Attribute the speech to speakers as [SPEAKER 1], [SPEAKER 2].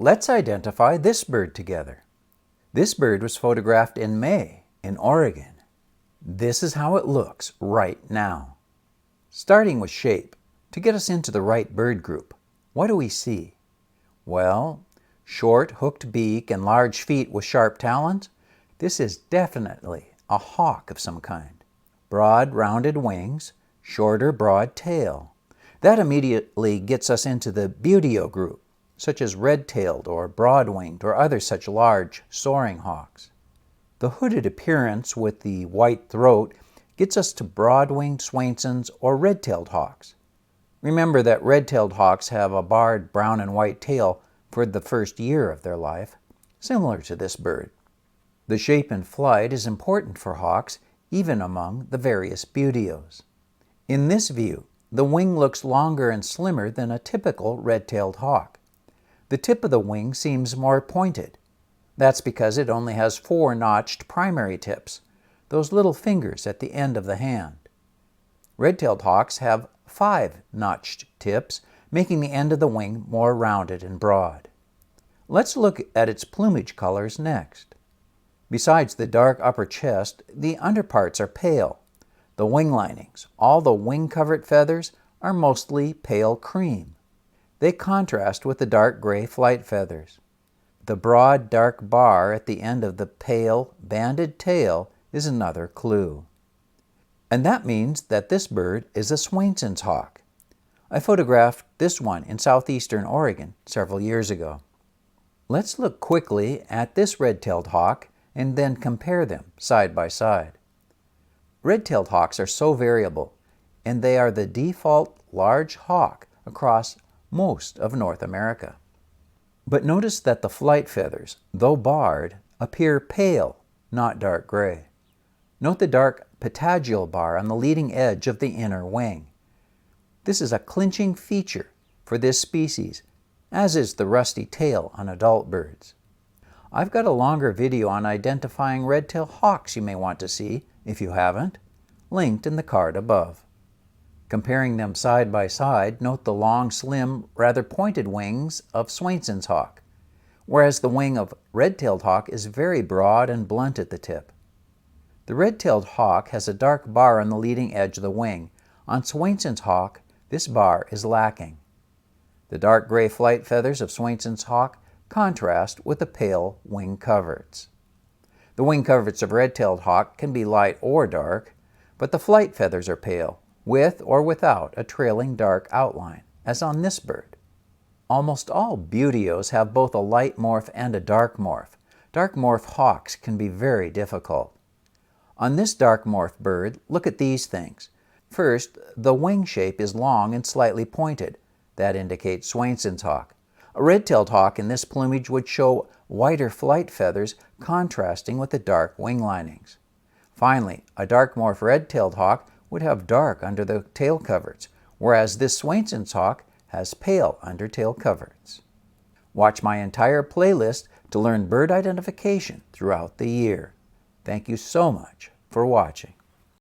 [SPEAKER 1] Let's identify this bird together. This bird was photographed in May in Oregon. This is how it looks right now. Starting with shape, to get us into the right bird group, what do we see? Well, short hooked beak and large feet with sharp talons. This is definitely a hawk of some kind. Broad rounded wings, shorter broad tail. That immediately gets us into the buteo group, such as red-tailed or broad-winged or other such large soaring hawks. The hooded appearance with the white throat gets us to broad-winged Swainsons or red-tailed hawks. Remember that red-tailed hawks have a barred brown and white tail for the first year of their life, similar to this bird. The shape in flight is important for hawks, even among the various buteos. In this view, the wing looks longer and slimmer than a typical red-tailed hawk. The tip of the wing seems more pointed. That's because it only has 4 notched primary tips, those little fingers at the end of the hand. Red-tailed hawks have 5 notched tips, making the end of the wing more rounded and broad. Let's look at its plumage colors next. Besides the dark upper chest, the underparts are pale. The wing linings, all the wing-covered feathers, are mostly pale cream. They contrast with the dark gray flight feathers. The broad dark bar at the end of the pale banded tail is another clue. And that means that this bird is a Swainson's hawk. I photographed this one in southeastern Oregon several years ago. Let's look quickly at this red-tailed hawk and then compare them side by side. Red-tailed hawks are so variable, and they are the default large hawk across most of North America. But notice that the flight feathers, though barred, appear pale, not dark gray. Note the dark patagial bar on the leading edge of the inner wing. This is a clinching feature for this species, as is the rusty tail on adult birds. I've got a longer video on identifying red-tailed hawks you may want to see, if you haven't, linked in the card above. Comparing them side by side, note the long, slim, rather pointed wings of Swainson's hawk, whereas the wing of red-tailed hawk is very broad and blunt at the tip. The red-tailed hawk has a dark bar on the leading edge of the wing. On Swainson's hawk, this bar is lacking. The dark gray flight feathers of Swainson's hawk contrast with the pale wing coverts. The wing coverts of red-tailed hawk can be light or dark, but the flight feathers are pale, with or without a trailing dark outline, as on this bird. Almost all buteos have both a light morph and a dark morph. Dark morph hawks can be very difficult. On this dark morph bird, look at these things. First, the wing shape is long and slightly pointed. That indicates Swainson's hawk. A red-tailed hawk in this plumage would show whiter flight feathers contrasting with the dark wing linings. Finally, a dark morph red-tailed hawk would have dark under the tail coverts, whereas this Swainson's hawk has pale undertail coverts. Watch my entire playlist to learn bird identification throughout the year. Thank you so much for watching.